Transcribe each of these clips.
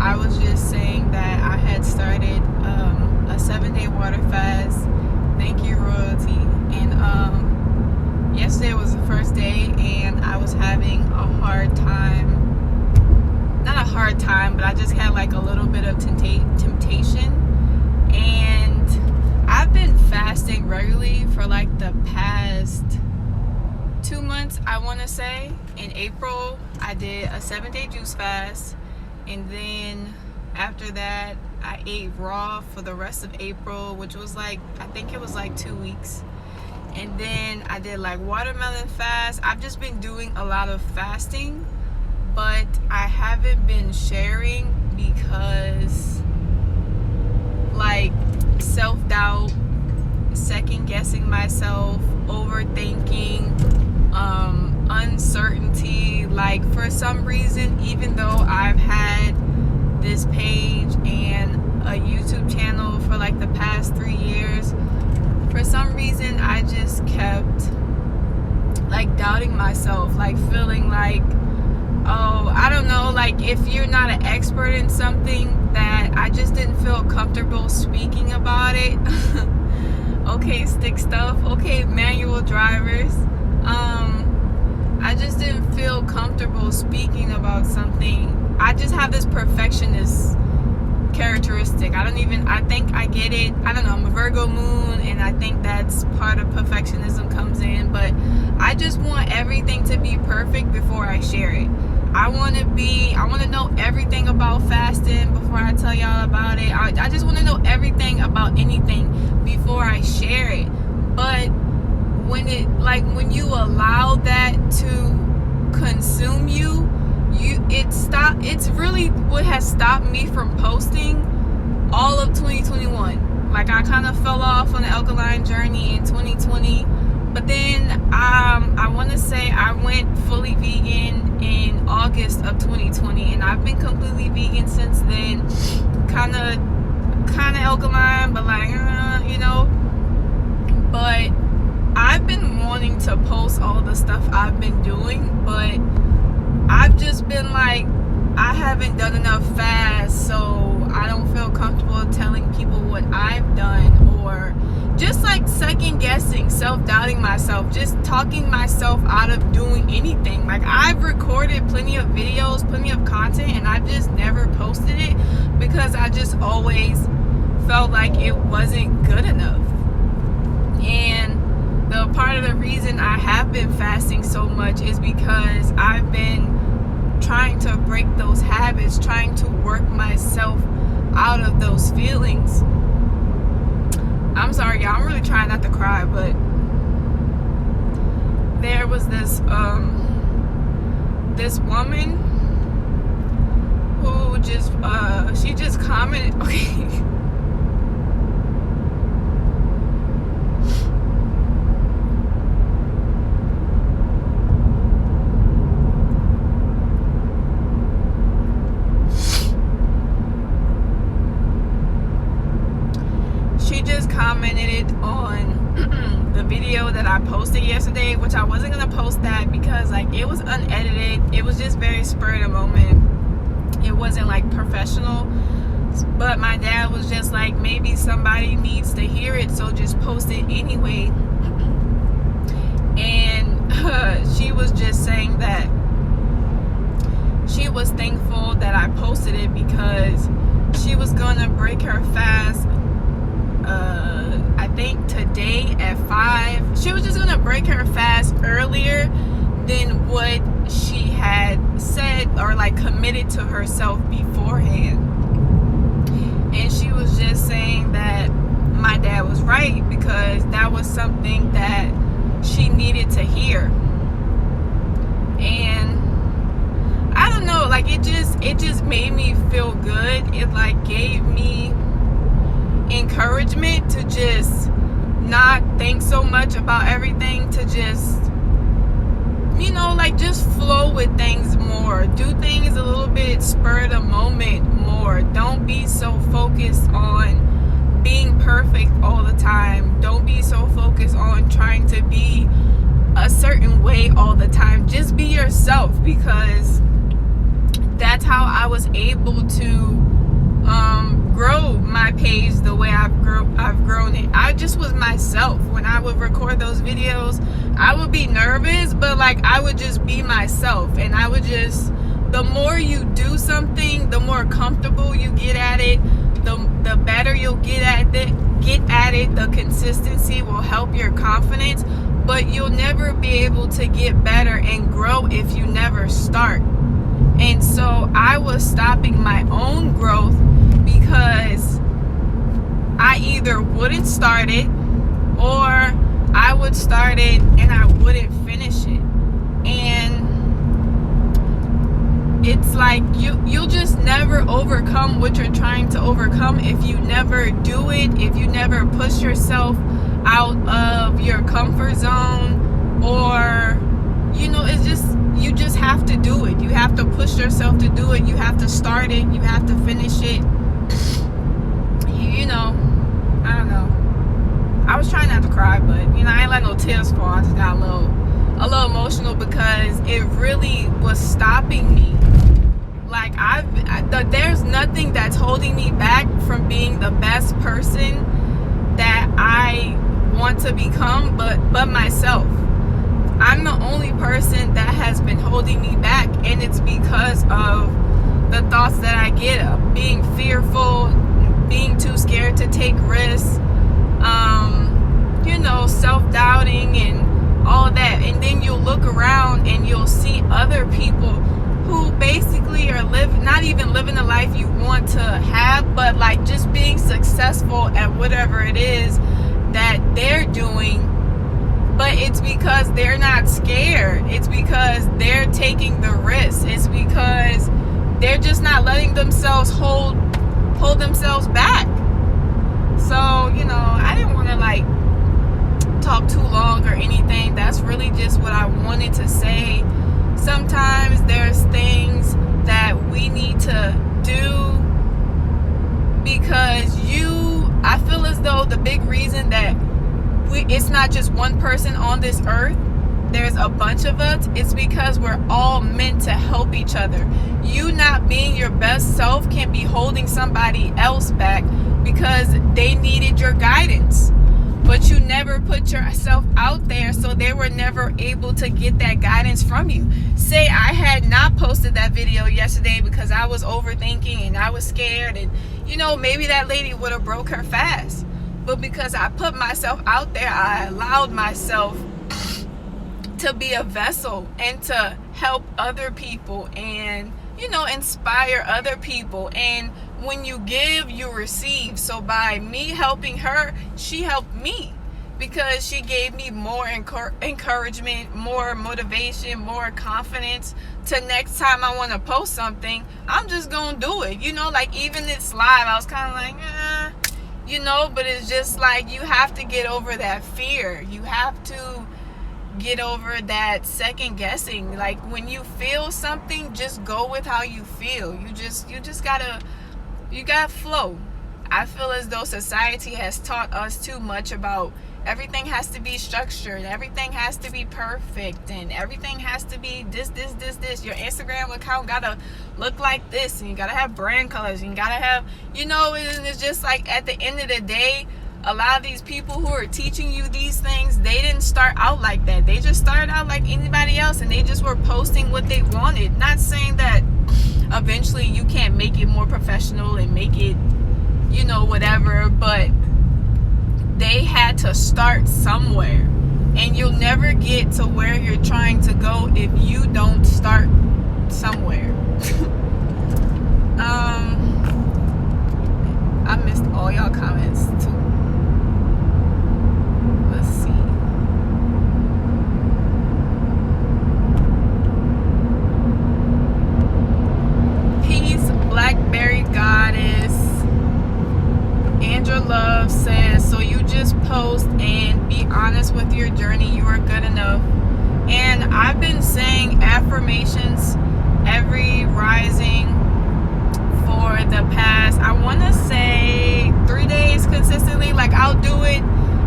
I was just saying that I had started a 7-day water fast. Thank you, Royalty. And yesterday was the first day, and I was having a hard time. Not a hard time, but I just had like a little bit of temptation. And I've been fasting regularly for like the past 2 months, I want to say. In April, I did a 7-day juice fast, and then after that, I ate raw for the rest of April, which was like, I think it was like 2 weeks. And then I did like watermelon fast. I've just been doing a lot of fasting, but I haven't been sharing because like self-doubt, second guessing myself, overthinking, uncertainty. Like for some reason, even though I've had this page and a YouTube channel for like the past 3 years, for some reason I just kept like doubting myself, like feeling like, oh, I don't know, like if you're not an expert in something, that I just didn't feel comfortable speaking about it. Okay, stick stuff, okay, manual drivers. I just didn't feel comfortable speaking about something. I just have this perfectionist characteristic. I think I get it. I don't know, I'm a Virgo moon, and I think that's part of perfectionism comes in, but I just want everything to be perfect before I share it. I want to know everything about fasting before I tell y'all about it. I just want to know everything about anything before I share it. But when you allow that to consume you, it's really what has stopped me from posting all of 2021. Like I kind of fell off on the alkaline journey in 2020, but then I want to say I went fully vegan in August of 2020, and I've been completely vegan since then. Kind of alkaline, but like but I've been wanting to post all the stuff I've been doing, but I've just been like, I haven't done enough fasts, so I don't feel comfortable telling people what I've done, or just like second guessing, self-doubting myself, just talking myself out of doing anything. Like I've recorded plenty of videos, plenty of content, and I've just never posted it because I just always felt like it wasn't good enough. And the part of the reason I have been fasting so much is because I've been trying to break those habits, trying to work myself out of those feelings. I'm sorry, y'all, I'm really trying not to cry, but there was this woman who just she just commented, okay. Commented on the video that I posted yesterday, which I wasn't gonna post that because like it was unedited. It was just very spur of the moment. It wasn't like professional, but my dad was just like, maybe somebody needs to hear it, so just post it anyway. And she was just saying that she was thankful that I posted it because she was gonna break her fast I think today at 5. She was just gonna break her fast earlier than what she had said or like committed to herself beforehand. And she was just saying that my dad was right, because that was something that she needed to hear. And I don't know, like it just made me feel good. It like gave me encouragement to just not think so much about everything, to just like just flow with things more, do things a little bit spur of the moment more. Don't be so focused on being perfect all the time. Don't be so focused on trying to be a certain way all the time. Just be yourself, because that's how I was able to grow my page the way I've grown it. I just was myself. When I would record those videos, I would be nervous, but like I would just be myself, and I would just, the more you do something, the more comfortable you get at it, the better you'll get at it. The consistency will help your confidence, but you'll never be able to get better and grow if you never start. And so I was stopping my own growth because I either wouldn't start it, or I would start it and I wouldn't finish it. And it's like you'll just never overcome what you're trying to overcome if you never do it, if you never push yourself out of your comfort zone, or it's just, you just have to do it. You have to push yourself to do it. You have to start it. You have to finish it. I don't know. I was trying not to cry, but I ain't let no tears fall. I just got a little emotional because it really was stopping me. Like there's nothing that's holding me back from being the best person that I want to become, but myself. I'm the only person that has been holding me back, and it's because of the thoughts that I get of being fearful, being too scared to take risks, self-doubting and all that. And then you'll look around and you'll see other people who basically are not even living the life you want to have, but like just being successful at whatever it is that they're doing. But it's because they're not scared. It's because they're taking the risk. It's because they're just not letting themselves hold themselves back. So, I didn't want to talk too long or anything. That's really just what I wanted to say. Sometimes there's things that we need to do because I feel as though the big reason that it's not just one person on this earth, there's a bunch of us, it's because we're all meant to help each other. You not being your best self can be holding somebody else back because they needed your guidance, but you never put yourself out there, so they were never able to get that guidance from you. Say I had not posted that video yesterday because I was overthinking and I was scared, and maybe that lady would have broke her fast. But because I put myself out there, I allowed myself to be a vessel and to help other people and, inspire other people. And when you give, you receive. So by me helping her, she helped me because she gave me more encouragement, more motivation, more confidence to next time I want to post something, I'm just going to do it. Even this live, I was kind of like, but it's just like you have to get over that fear. You have to get over that second guessing. Like when you feel something, just go with how you feel. You just gotta flow. I feel as though society has taught us too much about everything has to be structured, everything has to be perfect, and everything has to be this. Your Instagram account gotta look like this, and you gotta have brand colors, and you gotta have, and it's just like at the end of the day, a lot of these people who are teaching you these things, they didn't start out like that. They just started out like anybody else, and they just were posting what they wanted. Not saying that eventually you can't make it more professional and make it, whatever, but they had to start somewhere, and you'll never get to where you're trying to go if you don't start somewhere. I missed all y'all comments too. Let's see. Peace, Blackberry Goddess. Andrew Love says, so you just post and be honest with your journey. You are good enough. And I've been saying affirmations every rising for the past, I want to say 3 days consistently. Like I'll do it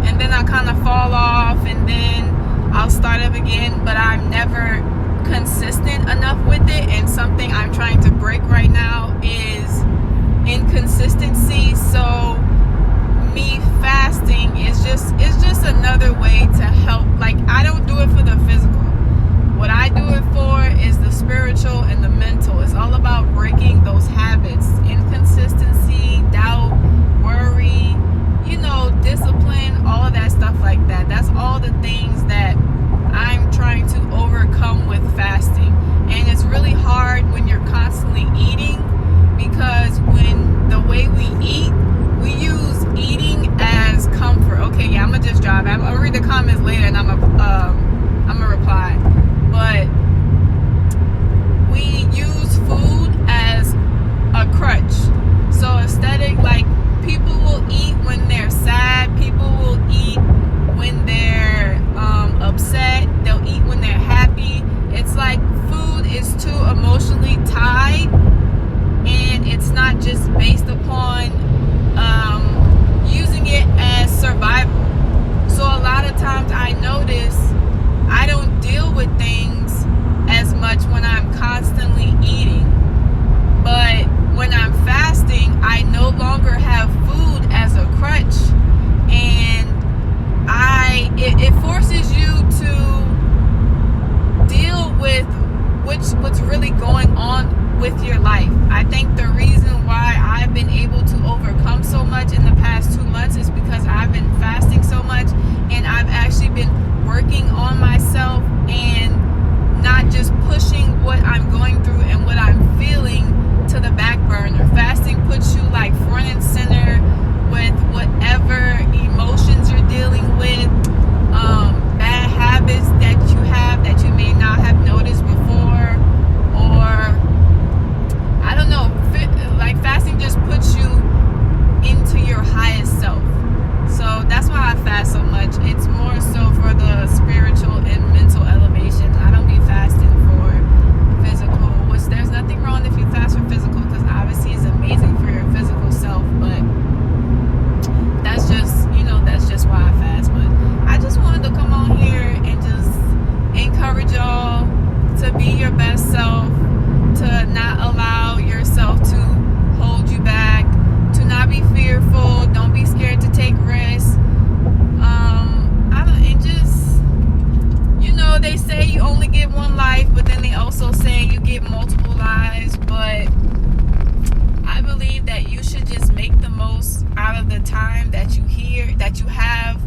and then I'll kind of fall off and then I'll start up again, but I'm never consistent enough with it. And something I'm trying to break right now is inconsistency. So me fasting is just another way to help. Like, I don't do it for the physical. What I do it for is the spiritual and the mental. It's all about breaking those habits, inconsistency, doubt, worry, discipline, all of that stuff like that. That's all the things that I'm trying to overcome with fasting. And it's really hard when you're constantly eating, because when the way we eat, we use eating as comfort. Okay, yeah, I'm gonna just drive. I'm gonna read the comments later, and I'm gonna reply. But we use food as a crutch. So instead of, like, people will eat when they're sad, people will eat when they're upset, they'll eat when they're happy. It's like food is too emotionally tied, and it's not just based upon using it as survival. So a lot of times I notice I don't deal with things as much when I'm constantly eating. But when I'm fasting, I no longer have food as a crutch, and it forces you to deal with what's really going on with your life. I think the reason why I've been able to overcome so much in the past 2 months is because I've been fasting so much, and I've actually been working on myself and not just pushing what I'm going through and what I'm feeling to the back burner. Fasting puts you, like, front and center with whatever emotions you're dealing with, bad habits that you have that you may not have noticed before, or I don't know, like, fasting just puts you into your highest self. So that's why I fast so much. It's more so for the spiritual and mental elevation. I don't be fasting for physical, which there's nothing wrong if you fast for physical, because obviously it's amazing for your physical self, but that's just why I fast. But I just wanted to come on here and just encourage y'all to be your best self, to not allow yourself to hold you back, to not be fearful, don't be scared to take risks. They say you only get one life, but then they also say you get multiple lives. But I believe that you should just make the most out of the time that you have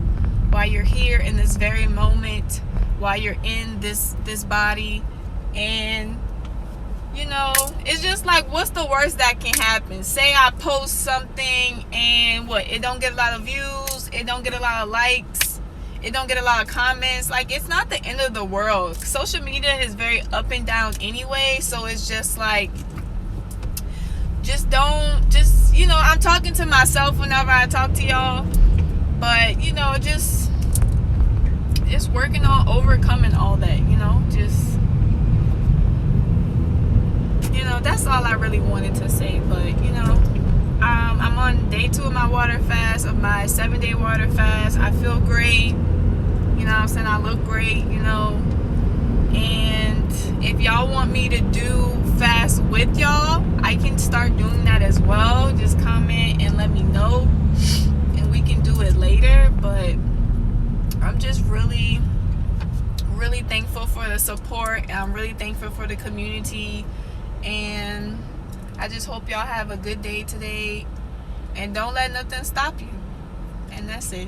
while you're here in this very moment, while you're in this body. And it's just like, what's the worst that can happen? Say I post something and it don't get a lot of views, it don't get a lot of likes, it don't get a lot of comments. Like, it's not the end of the world. Social media is very up and down anyway, so it's just like, I'm talking to myself whenever I talk to y'all, but just working on overcoming all that, that's all I really wanted to say. But I'm on day 2 of my water fast, of my 7-day water fast. I feel great, I'm saying, I look great, and if y'all want me to do fast with y'all, I can start doing that as well. Just comment and let me know, and we can do it later. But I'm just really, really thankful for the support, and I'm really thankful for the community, and I just hope y'all have a good day today, and don't let nothing stop you. And that's it.